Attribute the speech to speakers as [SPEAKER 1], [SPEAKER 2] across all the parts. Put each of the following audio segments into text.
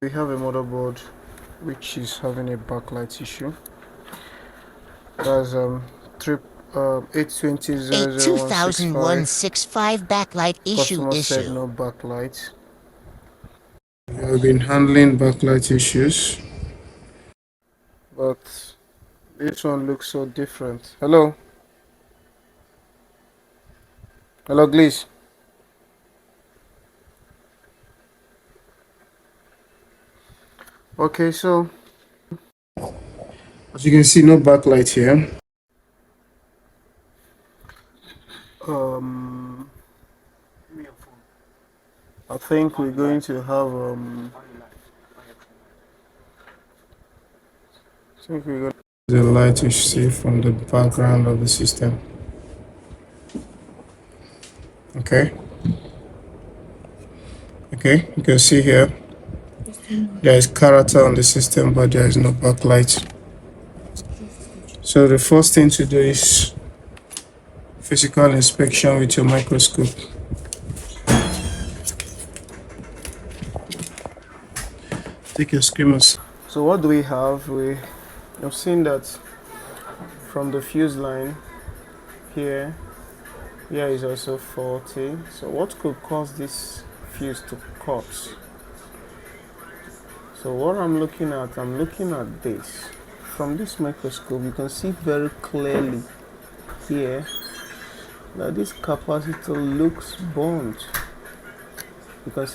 [SPEAKER 1] We have a motherboard which is having a backlight issue. That's trip 820.00165.
[SPEAKER 2] 2001-65 backlight issue.
[SPEAKER 1] Customer said no backlight. We have been handling backlight issues, but this one looks so different. Hello, Gliss. Okay, so as you can see, no backlight here. I think we're going to have the light you see from the background of the system. Okay, you can see here there is character on the system, but there is no backlight. So the first thing to do is physical inspection with your microscope. Take your skimmers. So what do we have? We have seen that from the fuse line here is also faulty. So what could cause this fuse to cut? So what I'm looking at this. From this microscope, you can see very clearly here that this capacitor looks burnt. You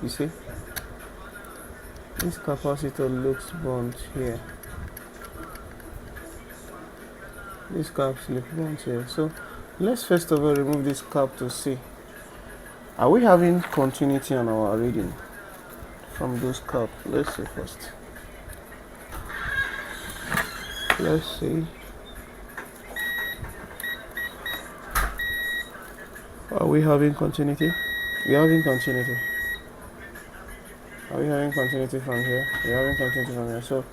[SPEAKER 1] see, this capacitor looks burnt here. This cap looks burnt here. So let's first of all remove this cap to see. Are we having continuity on our reading from those cap? Let's see first. Let's see. Are we having continuity? We are having continuity. Are we having continuity from here? We are having continuity from here. So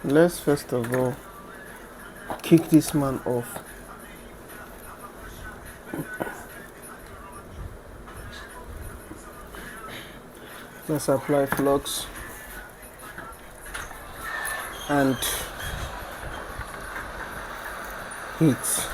[SPEAKER 1] let's first of all kick this man off. Let's apply flux and heat.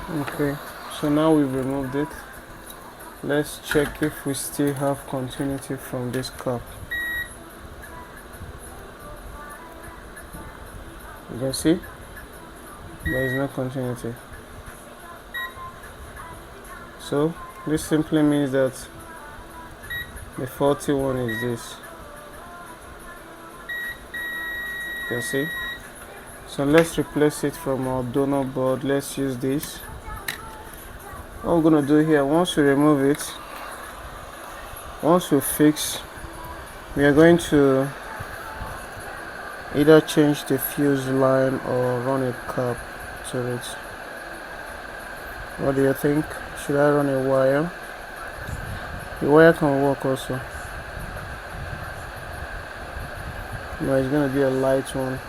[SPEAKER 1] Okay, so now we've removed it. Let's check if we still have continuity from this cap. You can see there is no continuity. So this simply means that the faulty one is this. You can see. So let's replace it from our donor board. Let's use this. What I'm gonna do here, once we remove it, once we fix, we are going to either change the fuse line or run a cap to it. What do you think? Should I run a wire? The wire can work also. No, it's gonna be a light one.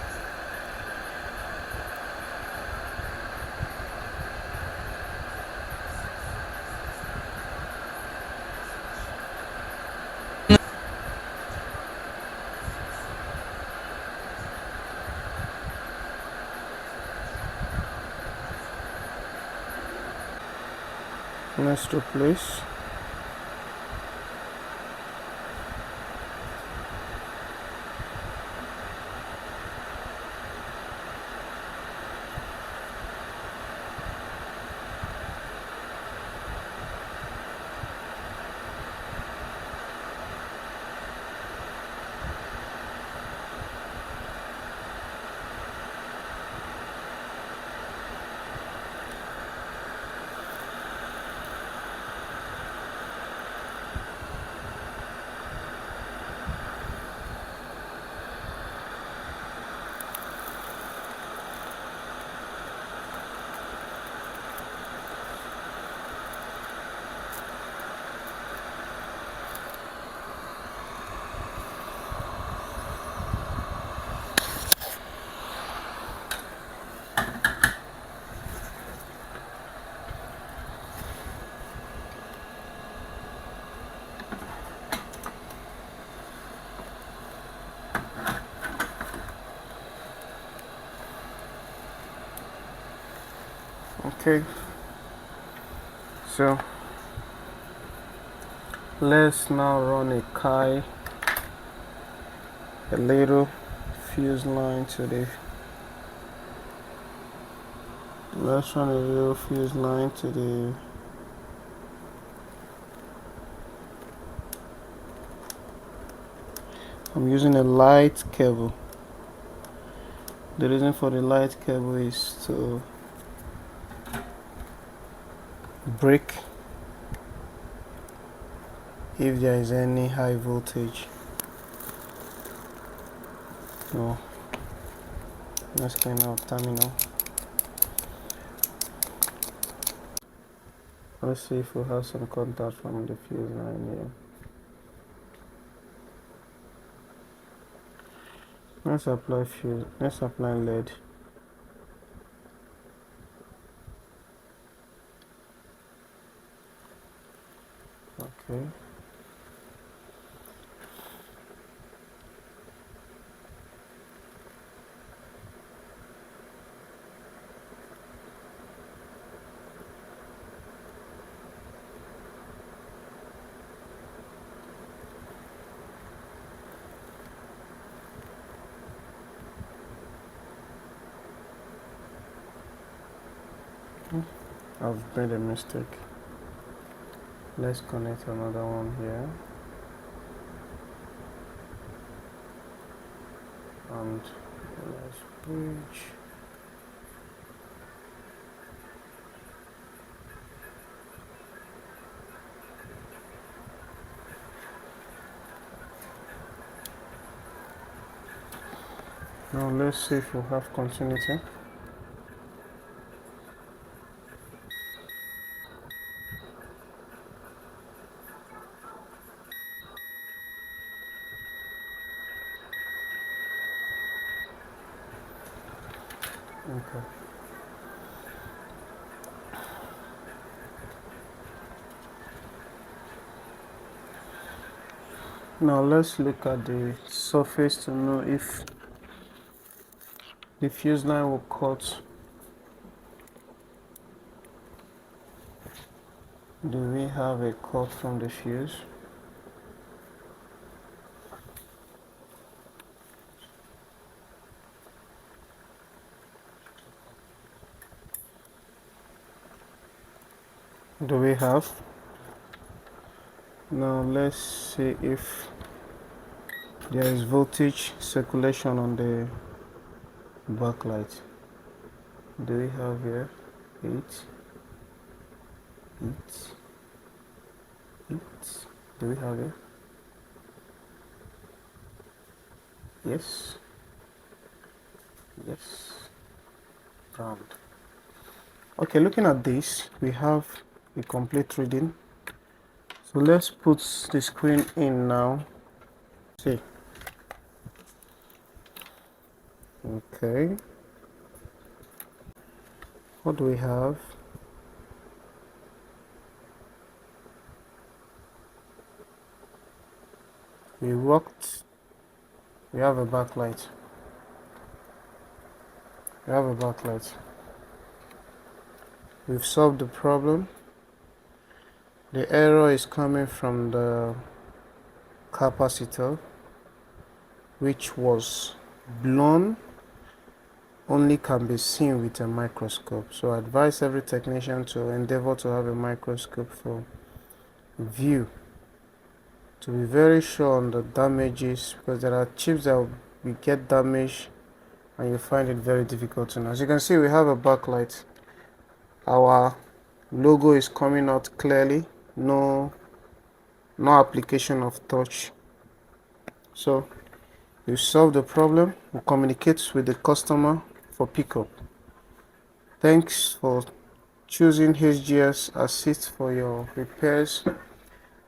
[SPEAKER 1] Let's replace. Okay, so let's now run a little fuse line to the let's run a little fuse line to the I'm using a light cable. The reason for the light cable is to break if there is any high voltage. No, let's clean out terminal. Let's see if we have some contact from the fuse line here. Let's apply LED. Okay. I've made a mistake. Let's connect another one here. And let's bridge. Now let's see if we have continuity. Okay. Now let's look at the surface to know if the fuse line will cut. Do we have a cut from the fuse? Do we have? Now let's see if there is voltage circulation on the backlight. Do we have here 8, 8, 8? Do we have it? Yes. Yes. Round. Okay, looking at this, we have a complete reading. So let's put the screen in now. See. Okay. What do we have? We worked. We have a backlight. We have a backlight. We've solved the problem. The error is coming from the capacitor, which was blown, only can be seen with a microscope. So I advise every technician to endeavor to have a microscope for view, to be very sure on the damages, because there are chips that will get damaged and you find it very difficult to know. As you can see, we have a backlight. Our logo is coming out clearly, no application of touch. So you solve the problem, we communicate with the customer for pickup. Thanks for choosing HGS Assist for your repairs,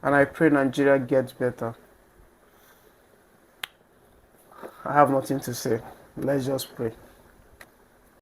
[SPEAKER 1] and I pray Nigeria gets better. I have nothing to say. Let's just pray.